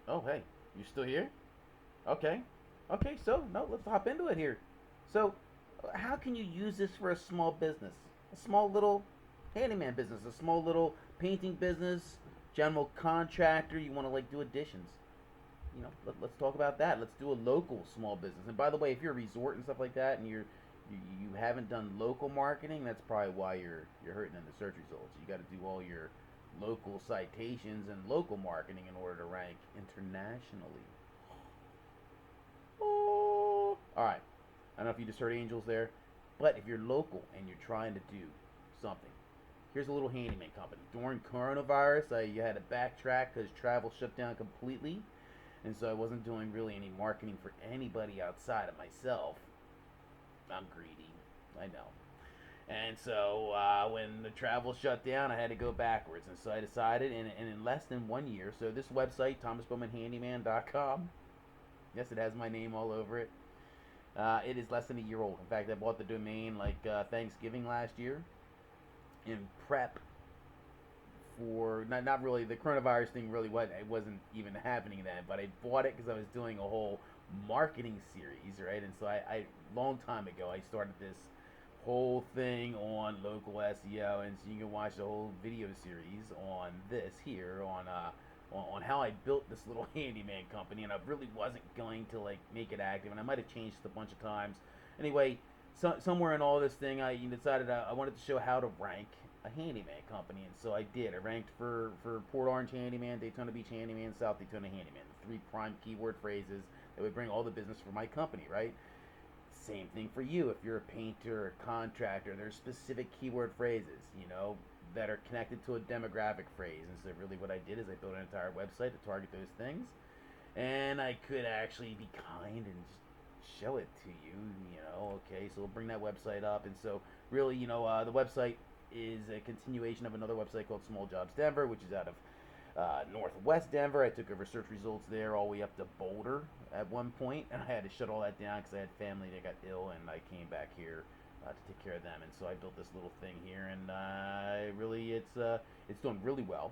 Oh, hey, you still here? Okay. Okay, so, no, let's hop into it here. So, how can you use this for a small business? A small little handyman business, a small little painting business, general contractor, you want to like do additions. Let's talk about that. Let's do a local small business. And by the way, if you're a resort and stuff like that, and you haven't done local marketing, that's probably why you're hurting in the search results. You got to do all your local citations and local marketing in order to rank internationally. Oh, all right. I don't know if you just heard angels there, but if you're local and you're trying to do something, here's a little handyman company. During coronavirus, I had to backtrack because travel shut down completely, and so I wasn't doing really any marketing for anybody outside of myself. I'm greedy, I know. And so when the travel shut down, I had to go backwards, and so I decided, and in less than 1 year. So this website, thomasbowmanhandyman.com, yes, it has my name all over it. It is less than a year old. In fact, I bought the domain like Thanksgiving last year in prep for not really the coronavirus thing. Really, it wasn't even happening then. But I bought it because I was doing a whole marketing series, right? And so I long time ago I started this whole thing on local SEO, and so you can watch the whole video series on this here on how I built this little handyman company, and I really wasn't going to like make it active, and I might have changed it a bunch of times. Anyway, somewhere in all this thing, I decided I wanted to show how to rank a handyman company, and so I did. I ranked for Port Orange Handyman, Daytona Beach Handyman, South Daytona Handyman, the three prime keyword phrases that would bring all the business for my company, right? Same thing for you. If you're a painter, a contractor, there's specific keyword phrases, that are connected to a demographic phrase. And so really what I did is I built an entire website to target those things. And I could actually be kind and just show it to you, okay, so we'll bring that website up. And so really, the website is a continuation of another website called Small Jobs Denver, which is out of Northwest Denver. I took over search results there all the way up to Boulder at one point, and I had to shut all that down because I had family that got ill, and I came back here to take care of them. And so I built this little thing here, and really, it's doing really well.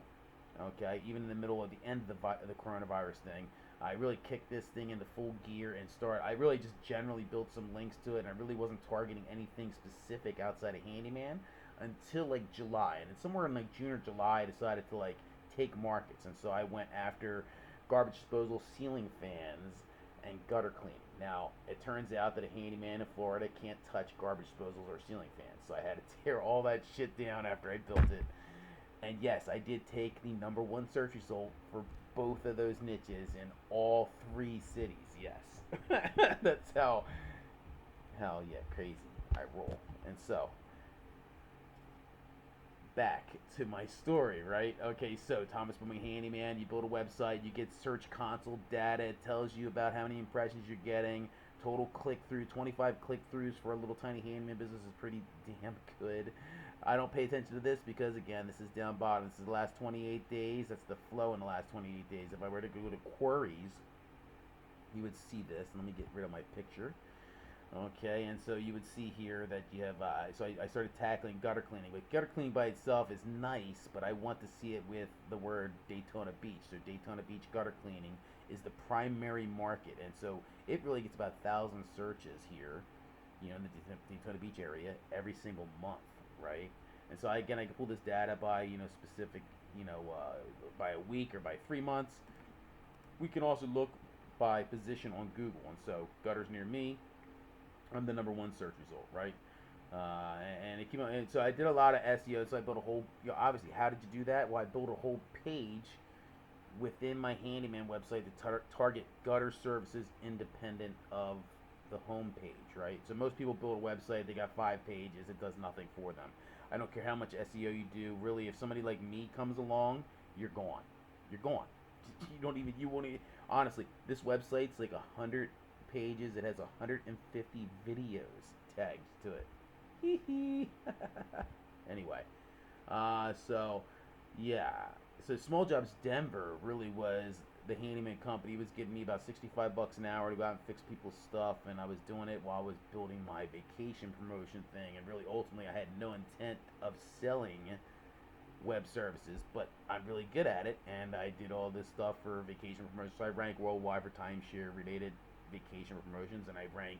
Okay, even in the middle of the end of the coronavirus thing, I really kicked this thing into full gear and start. I really just generally built some links to it, and I really wasn't targeting anything specific outside of handyman until like July. And then somewhere in like June or July, I decided to like take markets, and so I went after garbage disposal, ceiling fans, and gutter cleaning. Now, it turns out that a handyman in Florida can't touch garbage disposals or ceiling fans, so I had to tear all that shit down after I built it. And yes, I did take the number one search result for both of those niches in all three cities. Yes, that's how yeah crazy I roll. And so back to my story, right? Okay, so Thomas Booming Handyman, you build a website, you get Search Console data, it tells you about how many impressions you're getting, total click through, 25 click throughs for a little tiny handyman business is pretty damn good. I don't pay attention to this because, again, this is down bottom. This is the last 28 days. That's the flow in the last 28 days. If I were to go to queries, you would see this. Let me get rid of my picture. Okay, and so you would see here that you have, so I started tackling gutter cleaning. But gutter cleaning by itself is nice, but I want to see it with the word Daytona Beach. So Daytona Beach gutter cleaning is the primary market. And so it really gets about 1,000 searches here, in the Daytona Beach area every single month, right? And so again, I can pull this data by, specific, by a week or by 3 months. We can also look by position on Google. And so gutters near me, I'm the number one search result, right? And it came out, and so I did a lot of SEO. So I built a whole, obviously, how did you do that? Well, I built a whole page within my handyman website to target gutter services independent of the home page, right? So most people build a website, they got 5 pages, it does nothing for them. I don't care how much SEO you do. Really, if somebody like me comes along, you're gone. You're gone. You don't even, you won't even, honestly, this website's like 100 pages. It has 150 videos tagged to it. Anyway, so yeah, so Small Jobs Denver really was the handyman company. It was giving me about 65 bucks an hour to go out and fix people's stuff, and I was doing it while I was building my vacation promotion thing. And really, ultimately, I had no intent of selling web services, but I'm really good at it, and I did all this stuff for vacation promotions. So I rank worldwide for timeshare related vacation promotions, and I rank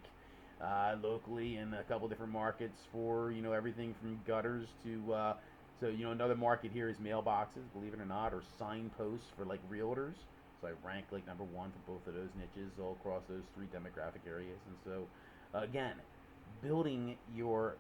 locally in a couple different markets for everything from gutters to so another market here is mailboxes, believe it or not, or signposts for like realtors. So I rank like number one for both of those niches all across those three demographic areas. And so again, building your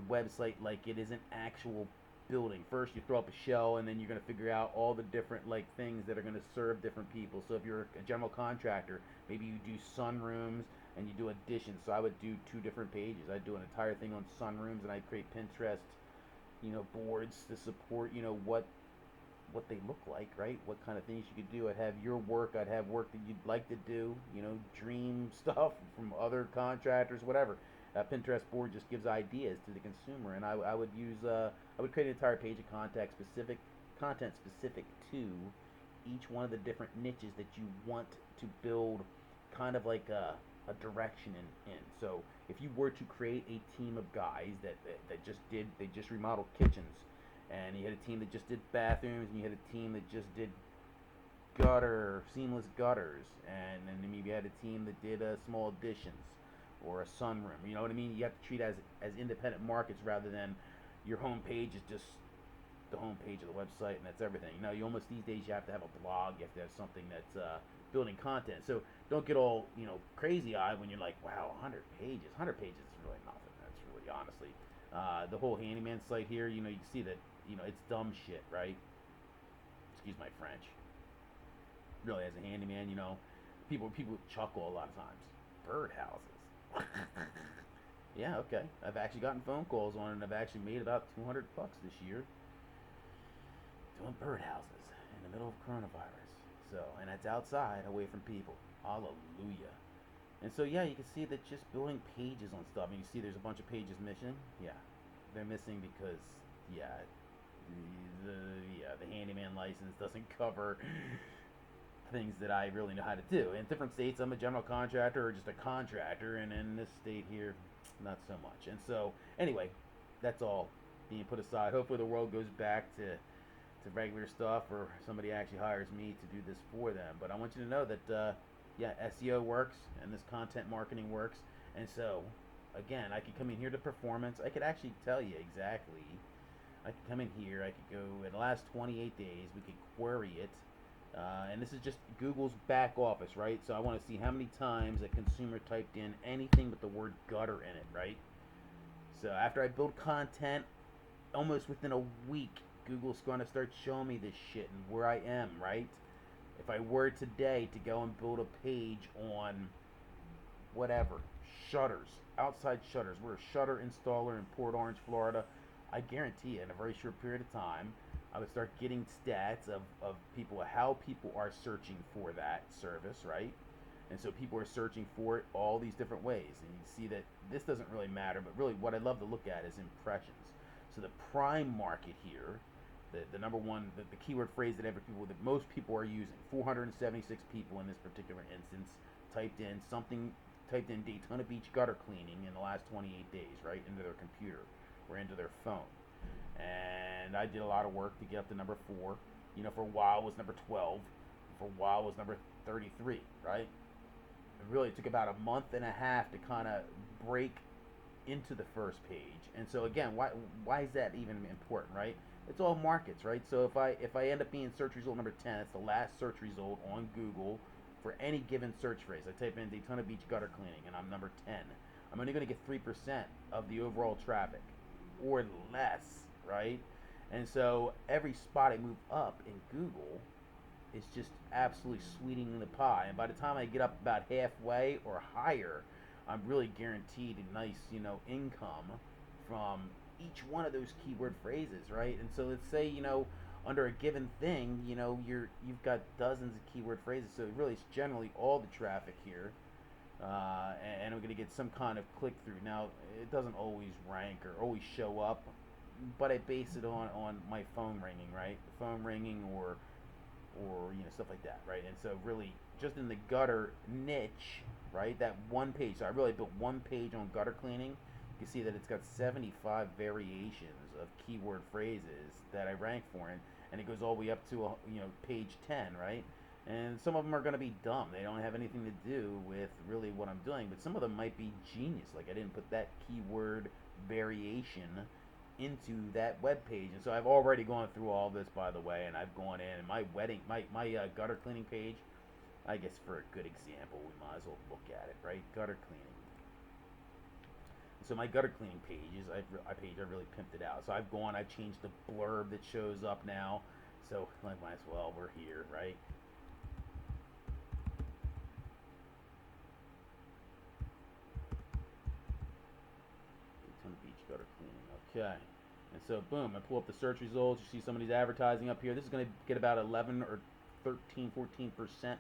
website like it is an actual building. First you throw up a shell, and then you're going to figure out all the different like things that are going to serve different people. So if you're a general contractor, maybe you do sunrooms and you do additions. So I would do two different pages. I'd do an entire thing on sunrooms, and I'd create Pinterest boards to support what they look like, right? What kind of things you could do. I'd have your work. I'd have work that you'd like to do. Dream stuff from other contractors, whatever. Pinterest board just gives ideas to the consumer, and I would use I would create an entire page of content specific to each one of the different niches that you want to build, kind of like a direction in. So if you were to create a team of guys that they just remodeled kitchens, and you had a team that just did bathrooms, and you had a team that just did seamless gutters, and then maybe you had a team that did small additions or a sunroom. You know what I mean? You have to treat it as independent markets rather than your home page is just the home page of the website and that's everything. You almost these days you have to have a blog, you have to have something that's building content. So don't get all crazy eyed when you're like, wow, 100 pages. 100 pages is really nothing. That's really honestly the whole handyman site here. You can see that it's dumb shit, right? Excuse my French. Really, as a handyman, people chuckle a lot of times. Birdhouses. Yeah, okay. I've actually gotten phone calls on it, and I've actually made about $200 this year doing birdhouses in the middle of coronavirus. So, and that's outside, away from people. Hallelujah. And so, yeah, you can see that just building pages on stuff. And you see there's a bunch of pages missing. Yeah, they're missing because, yeah, the handyman license doesn't cover things that I really know how to do. In different states, I'm a general contractor or just a contractor, and in this state here, not so much. And so, anyway, that's all being put aside. Hopefully the world goes back to regular stuff, or somebody actually hires me to do this for them. But I want you to know that, yeah, SEO works, and this content marketing works. And so, again, I could come in here to performance. I could actually tell you exactly. I could come in here. I could go, in the last 28 days, we could query it. And this is just Google's back office, right? So I want to see how many times a consumer typed in anything with the word gutter in it, right? So after I build content, almost within a week, Google's going to start showing me this shit and where I am, right? If I were today to go and build a page on whatever, shutters, outside shutters, we're a shutter installer in Port Orange, Florida, I guarantee you in a very short period of time, I would start getting stats of people, how people are searching for that service, right? And so people are searching for it all these different ways. And you see that this doesn't really matter, but really what I love to look at is impressions. So the prime market here, the number one, the keyword phrase that most people are using, 476 people in this particular instance typed in Daytona Beach gutter cleaning in the last 28 days, right, into their computer or into their phone. And I did a lot of work to get up to number 4. For a while it was number 12. For a while it was number 33, right? It really took about a month and a half to kind of break into the first page. And so again, why is that even important, right? It's all markets, right? So if I end up being search result number 10, it's the last search result on Google for any given search phrase. I type in Daytona Beach gutter cleaning and I'm number 10. I'm only going to get 3% of the overall traffic or less, right? And so every spot I move up in Google is just absolutely sweetening the pie. And by the time I get up about halfway or higher, I'm really guaranteed a nice, income from each one of those keyword phrases, right? And so let's say, under a given thing, you've got dozens of keyword phrases. So really, it's generally all the traffic here, and I'm going to get some kind of click through. Now, it doesn't always rank or always show up, but I base it on my phone ringing, right? Phone ringing or stuff like that, right? And so really, just in the gutter niche, right? That one page. So I really built one page on gutter cleaning. you can see that it's got 75 variations of keyword phrases that I rank for, and it goes all the way up to page 10, right? And some of them are going to be dumb. They don't have anything to do with really what I'm doing, but some of them might be genius. Like I didn't put that keyword variation into that web page, and so I've already gone through all this, by the way, and I've gone in and my gutter cleaning page. I guess for a good example, we might as well look at it, right? Gutter cleaning. So my gutter cleaning pages, I really pimped it out. So I've changed the blurb that shows up now. So I might as well, we're here, right? Daytona Beach gutter cleaning, okay. And so boom, I pull up the search results. You see somebody's advertising up here. This is going to get about 11 or 13, 14%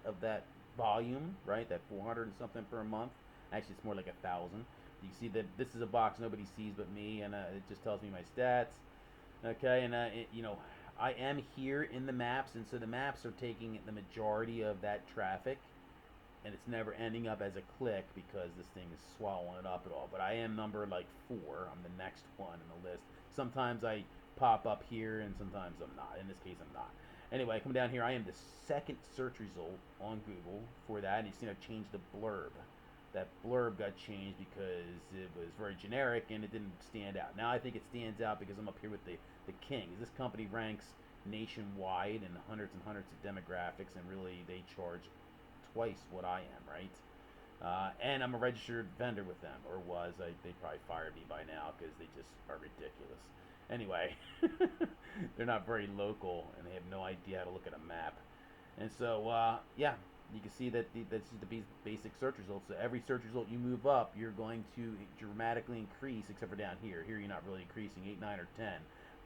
of that volume, right? That 400 and something per month. Actually, it's more like 1,000. You see that this is a box nobody sees but me, and it just tells me my stats. Okay, and I am here in the maps, and so the maps are taking the majority of that traffic, and it's never ending up as a click because this thing is swallowing it up at all. But I am number like 4. I'm the next one in the list. Sometimes I pop up here, and sometimes I'm not. In this case, I'm not. Anyway, come down here. I am the second search result on Google for that, and you see I've changed the blurb. That blurb got changed because it was very generic and it didn't stand out. Now I think it stands out because I'm up here with the kings. This company ranks nationwide in hundreds and hundreds of demographics, and really they charge twice what I am, right? And I'm a registered vendor with them, or was. They probably fired me by now because they just are ridiculous. Anyway, they're not very local and they have no idea how to look at a map. And so, yeah, you can see that that's the basic search results. So every search result you move up, you're going to dramatically increase, except for down here. Here you're not really increasing, 8, 9, or 10.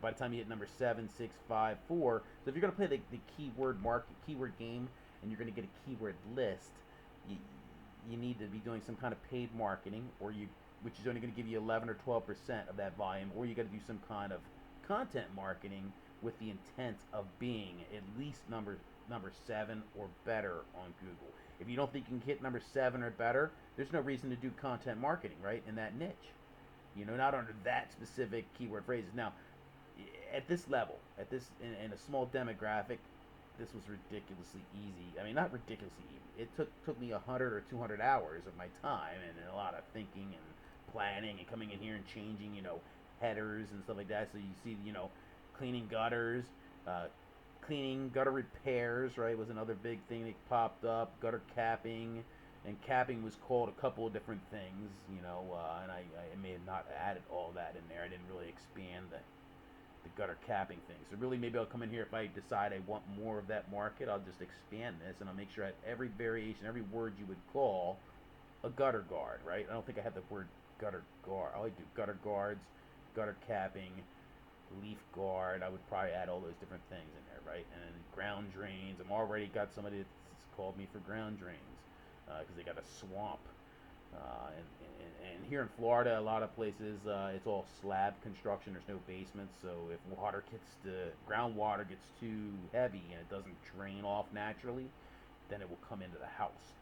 By the time you hit number 7, 6, 5, 4, so if you're going to play the keyword game, and you're going to get a keyword list, you need to be doing some kind of paid marketing, which is only going to give you 11 or 12% of that volume, or you got to do some kind of content marketing with the intent of being at least number 7 or better on Google. If you don't think you can hit number 7 or better, there's no reason to do content marketing, right, in that niche. Not under that specific keyword phrases. Now, at this level, in a small demographic, this was ridiculously easy. I mean, not ridiculously easy. It took me 100 or 200 hours of my time and a lot of thinking and planning and coming in here and changing, headers and stuff like that. So you see, cleaning gutters, cleaning gutter repairs, right, was another big thing that popped up. Gutter capping, and capping was called a couple of different things, and I may have not added all that in there. I didn't really expand the gutter capping thing. So really, maybe I'll come in here if I decide I want more of that market. I'll just expand this, and I'll make sure I have every variation, every word you would call a gutter guard, right? I don't think I have the word gutter guard. I do gutter guards, gutter capping, leaf guard. I would probably add all those different things in there, right? And ground drains. I'm already got somebody that's called me for ground drains because they got a swamp. And here in Florida, a lot of places, it's all slab construction. There's no basements, so if groundwater gets too heavy and it doesn't drain off naturally, then it will come into the house.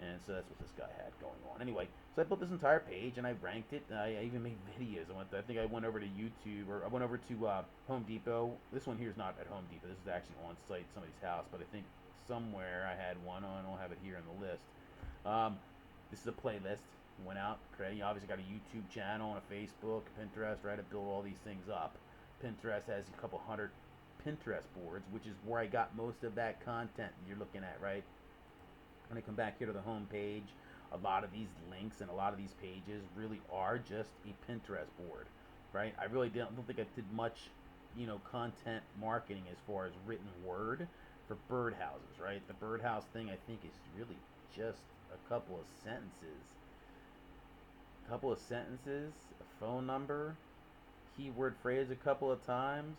And so that's what this guy had going on. Anyway, so I built this entire page and I ranked it. I even made videos. I think I went over to YouTube, or I went over to Home Depot. This one here is not at Home Depot. This is actually on site, somebody's house. But I think somewhere I had one. I don't have it here in the list. This is a playlist. Went out, you obviously got a YouTube channel and a Facebook, Pinterest, right? I built all these things up. Pinterest has a couple hundred Pinterest boards, which is where I got most of that content you're looking at, right? When I come back here to the home page, a lot of these links and a lot of these pages really are just a Pinterest board, right? I really don't think I did much, content marketing as far as written word for birdhouses, right? The birdhouse thing, I think, is really just a couple of sentences. A phone number, keyword phrase a couple of times.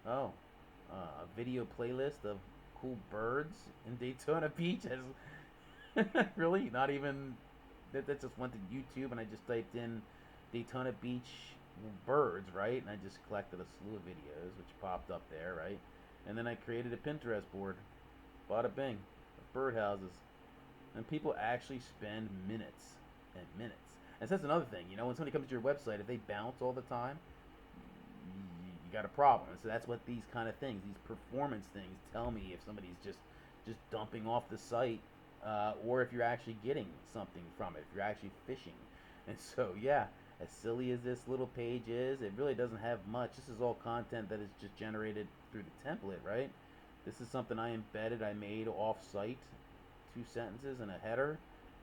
A video playlist of cool birds in Daytona Beach. Really? Not even that just went to YouTube and I just typed in Daytona Beach birds, right? And I just collected a slew of videos which popped up there, right? And then I created a Pinterest board. Bada bing. Of birdhouses. And people actually spend minutes and minutes. And so that's another thing, when somebody comes to your website, if they bounce all the time, you got a problem. And so that's what these kind of things, these performance things, tell me if somebody's just dumping off the site, or if you're actually getting something from it, if you're actually fishing. And so, yeah, as silly as this little page is, it really doesn't have much. This is all content that is just generated through the template, right? This is something I embedded, I made off-site, 2 sentences and a header.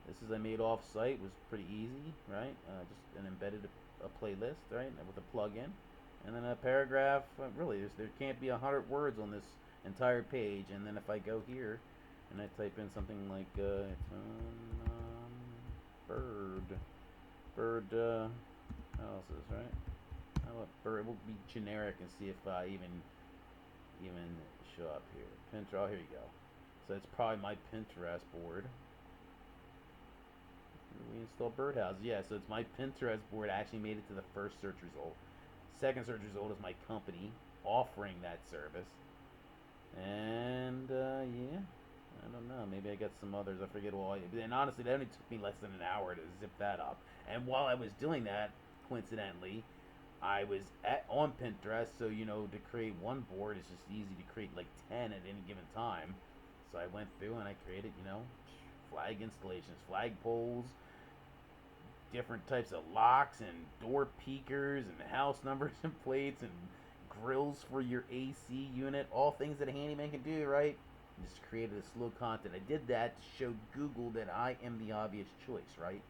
This is I made off-site, was pretty easy, right? Just an embedded a playlist, right, with a plugin, and then a paragraph. Really, there can't be 100 words on this entire page. And then if I go here and I type in something like bird, how else is right? How about bird? We'll be generic and see if I even show up here. Pinterest. Oh, here you go. So it's probably my Pinterest board. We install birdhouses. Yeah, so it's my Pinterest board actually made it to the first search result. Second search result is my company offering that service. And yeah, I don't know. Maybe I got some others. I forget all. And honestly, that only took me less than an hour to zip that up. And while I was doing that, coincidentally, I was on Pinterest. So to create one board, it's just easy to create like 10 at any given time. So I went through and I created, flag installations, flag poles, different types of locks and door peekers and house numbers and plates and grills for your AC unit, all things that a handyman can do, right? Just created this little content. I did that to show Google that I am the obvious choice, right?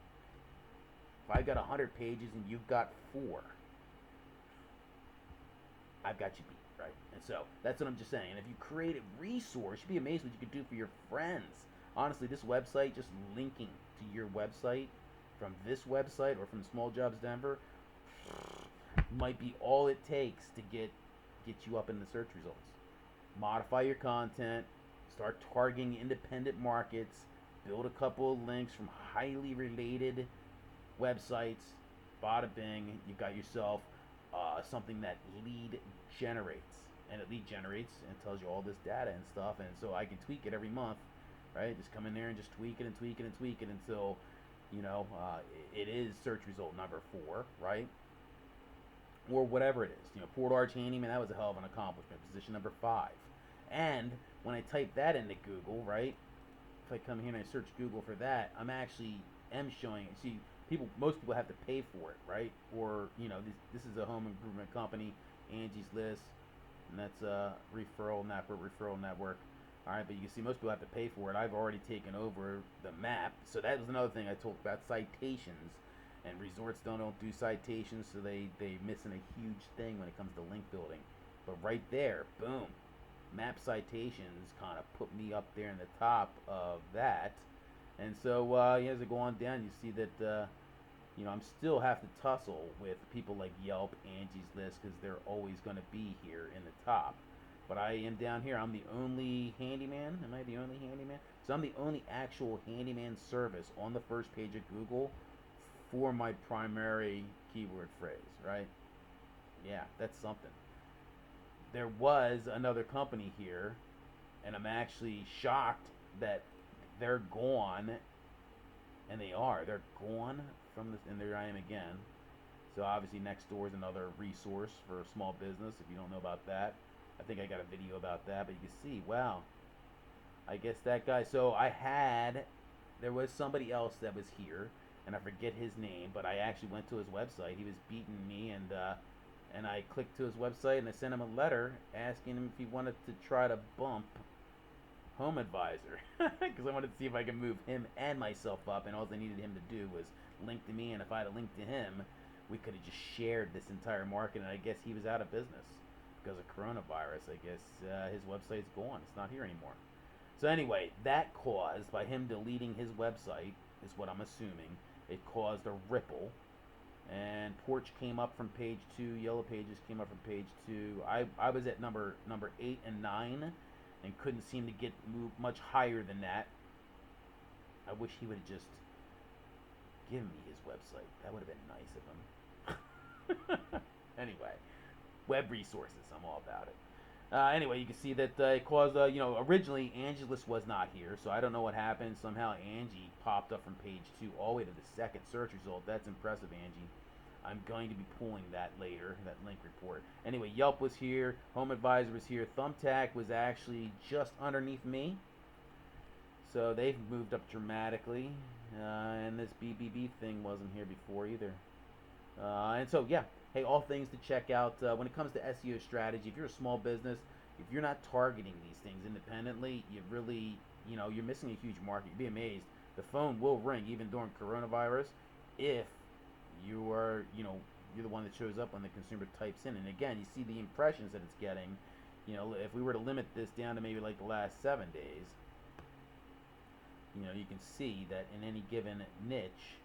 If I've got 100 pages and you've got 4, I've got you beat, right? And so that's what I'm just saying. And if you create a resource, you'd be amazed what you could do for your friends. Honestly, this website, just linking to your website from this website or from Small Jobs Denver, might be all it takes to get you up in the search results. Modify your content, start targeting independent markets, build a couple of links from highly related websites, bada bing, you got yourself something that lead generates. And it lead generates and tells you all this data and stuff, and so I can tweak it every month, right? Just come in there and just tweak it and tweak it and tweak it until it is search result number 4, right? Or whatever it is. Port Arch Handyman, that was a hell of an accomplishment. Position number 5. And when I type that into Google, right? If I come here and I search Google for that, I'm actually showing. See, most people have to pay for it, right? Or this is a home improvement company, Angie's List, and that's a referral network. All right, but you can see most people have to pay for it. I've already taken over the map. So that was another thing I talked about, citations. And resorts don't do citations, so they missing a huge thing when it comes to link building. But right there, boom, map citations kind of put me up there in the top of that. And so as I go on down, you see that I'm still have to tussle with people like Yelp, Angie's List, because they're always going to be here in the top. But I am down here. I'm the only handyman. Am I the only handyman? So I'm the only actual handyman service on the first page of Google for my primary keyword phrase, right? Yeah, that's something. There was another company here, and I'm actually shocked that they're gone, and they're gone from this, and there I am again. So obviously Nextdoor is another resource for small business, if you don't know about that. I think I got a video about that, but you can see, wow, I guess that guy, there was somebody else that was here, and I forget his name, but I actually went to his website. He was beating me, and I clicked to his website, and I sent him a letter asking him if he wanted to try to bump Home Advisor, because I wanted to see if I could move him and myself up, and all I needed him to do was link to me, and if I had a link to him, we could have just shared this entire market, and I guess he was out of business because of coronavirus. I guess his website's gone. It's not here anymore. So anyway, that caused, by him deleting his website, is what I'm assuming, it caused a ripple, and Porch came up from page 2, Yellow Pages came up from page 2. I was at number 8 and 9, and couldn't seem to get moved much higher than that. I wish he would have just given me his website. That would have been nice of him. Anyway, web resources, I'm all about it. Anyway, you can see that it caused, originally Angie's List was not here, so I don't know what happened. Somehow Angie popped up from page 2 all the way to the second search result. That's impressive, Angie. I'm going to be pulling that later, that link report. Anyway, Yelp was here, Home Advisor was here, Thumbtack was actually just underneath me. So they've moved up dramatically, and this BBB thing wasn't here before either. And so, yeah, hey, all things to check out when it comes to SEO strategy. If you're a small business, if you're not targeting these things independently, you really, you're missing a huge market. You'd be amazed. The phone will ring even during coronavirus if you are, you're the one that shows up when the consumer types in. And again, you see the impressions that it's getting. If we were to limit this down to maybe like the last 7 days, you can see that in any given niche,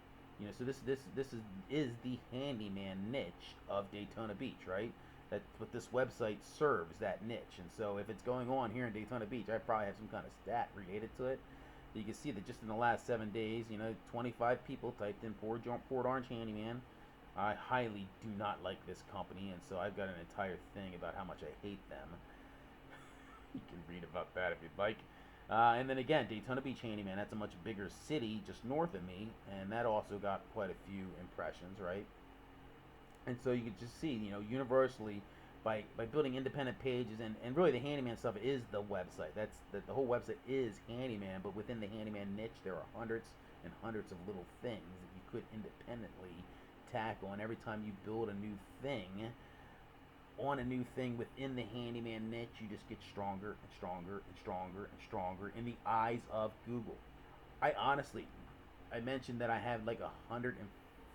so this is the handyman niche of Daytona Beach, right? That's what this website serves, that niche. And so if it's going on here in Daytona Beach, I probably have some kind of stat related to it. You can see that just in the last 7 days, 25 people typed in Port Orange handyman. I highly do not like this company, and so I've got an entire thing about how much I hate them. You can read about that if you'd like. And then again, Daytona Beach handyman, that's a much bigger city just north of me, and that also got quite a few impressions, right? And so you can just see, universally, by building independent pages, and really the handyman stuff is the website. The whole website is handyman, but within the handyman niche, there are hundreds and hundreds of little things that you could independently tackle. And every time you build a new thing, on a new thing within the handyman niche, you just get stronger and stronger and stronger and stronger in the eyes of Google. I mentioned that I have like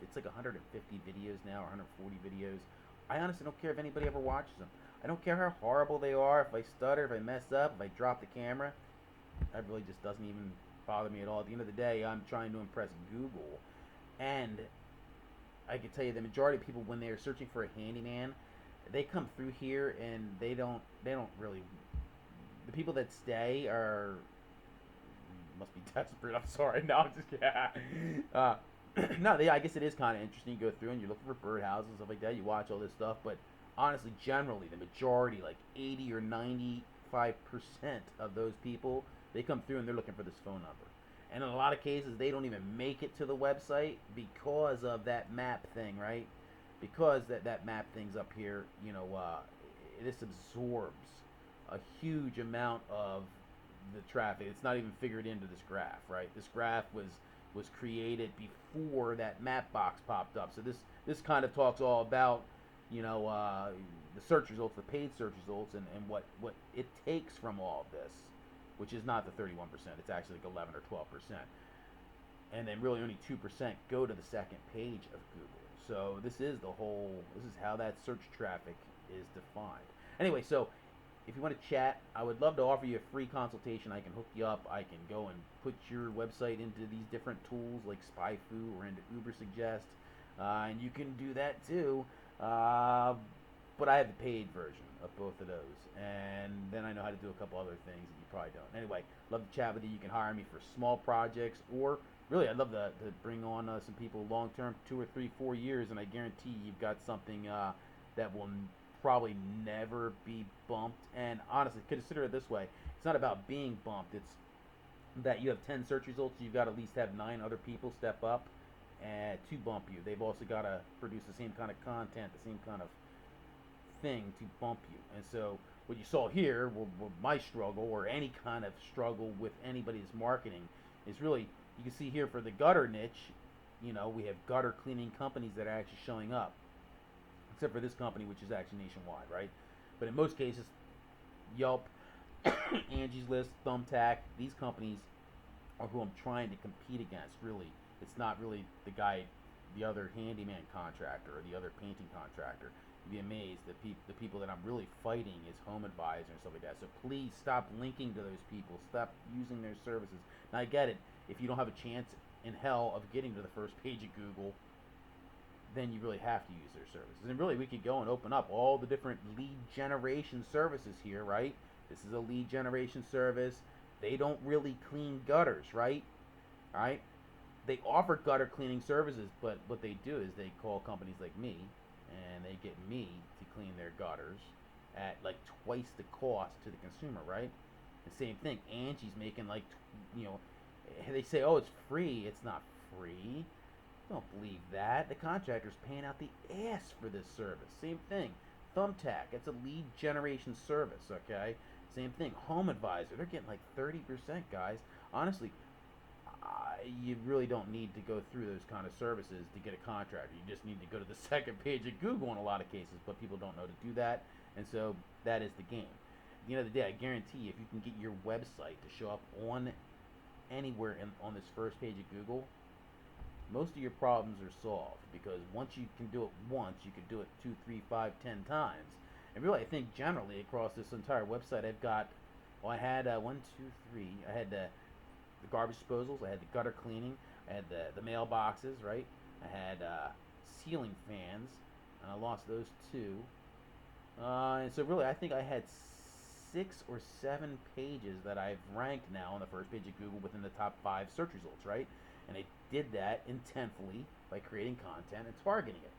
it's like 150 videos now, or 140 videos. I honestly don't care if anybody ever watches them. I don't care how horrible they are, if I stutter, if I mess up, if I drop the camera. That really just doesn't even bother me at all. At the end of the day, I'm trying to impress Google. And I can tell you the majority of people, when they're searching for a handyman, they come through here and they don't really, the people that stay are, must be desperate. I'm sorry. No, I'm just kidding. No, I guess it is kind of interesting. You go through and you're looking for birdhouses and stuff like that. You watch all this stuff, but honestly, generally, the majority, like 80 or 95% of those people, they come through and they're looking for this phone number. And in a lot of cases, they don't even make it to the website because of that map thing, right? Because that map thing's up here, this absorbs a huge amount of the traffic. It's not even figured into this graph, right? This graph was created before that map box popped up. So this kind of talks all about, the search results, the paid search results, and what it takes from all of this, which is not the 31%. It's actually like 11 or 12%. And then really only 2% go to the second page of Google. So this is how that search traffic is defined. Anyway, so if you want to chat, I would love to offer you a free consultation. I can hook you up. I can go and put your website into these different tools like SpyFu or into Ubersuggest, and you can do that too. But I have the paid version of both of those, and then I know how to do a couple other things that you probably don't. Anyway, love to chat with you. You can hire me for small projects, or really, I'd love to bring on some people long term, 2 or 3, 4 years, and I guarantee you've got something that will probably never be bumped. And honestly, consider it this way: it's not about being bumped. It's that you have 10 search results. You've got to at least have 9 other people step up and to bump you. They've also got to produce the same kind of content, the same kind of thing to bump you. And so what you saw here, my struggle, or any kind of struggle with anybody's marketing, is really, you can see here for the gutter niche, we have gutter cleaning companies that are actually showing up, except for this company, which is actually nationwide, right? But in most cases, Yelp, Angie's List, Thumbtack, these companies are who I'm trying to compete against. Really, it's not really the other handyman contractor or the other painting contractor. You'd be amazed that the people that I'm really fighting is Home Advisor and stuff like that. So please stop linking to those people. Stop using their services. Now I get it. If you don't have a chance in hell of getting to the first page of Google, then you really have to use their services. And really, we could go and open up all the different lead generation services here, right? This is a lead generation service. They don't really clean gutters, right? All right? They offer gutter cleaning services, but what they do is they call companies like me, and they get me to clean their gutters. at like twice the cost to the consumer, right? The same thing. Angie's making like, you know, they say, oh, it's free. It's not free. Don't believe that. The contractor's paying out the ass for this service. Same thing. Thumbtack, it's a lead generation service, okay? Same thing. Home Advisor, they're getting like 30%, guys. Honestly, you really don't need to go through those kind of services to get a contractor. You just need to go to the second page of Google in a lot of cases, but people don't know to do that, and so that is the game. At the end of the day, I guarantee you, if you can get your website to show up on anywhere on this first page of Google, most of your problems are solved, because once you can do it once, you can do it 2, 3, 5, 10 times. And really, I think generally across this entire website, I've got, well, I had 1, 2, 3. I had the garbage disposals, I had the gutter cleaning, I had the mailboxes, right? I had ceiling fans, and I lost those two. And so really, I think I had 6 or 7 pages that I've ranked now on the first page of Google within the top 5 search results, right? And I did that intentfully by creating content and targeting it.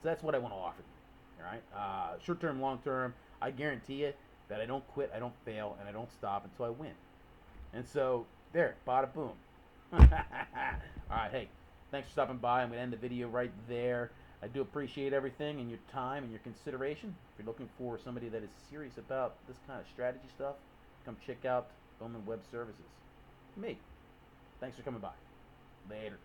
So that's what I want to offer you. All right. Short term, long term. I guarantee you that I don't quit, I don't fail, and I don't stop until I win. And so there, bada boom. All right. Hey, thanks for stopping by. I'm gonna end the video right there. I do appreciate everything and your time and your consideration. If you're looking for somebody that is serious about this kind of strategy stuff, come check out Bowman Web Services. Me. Thanks for coming by. Later.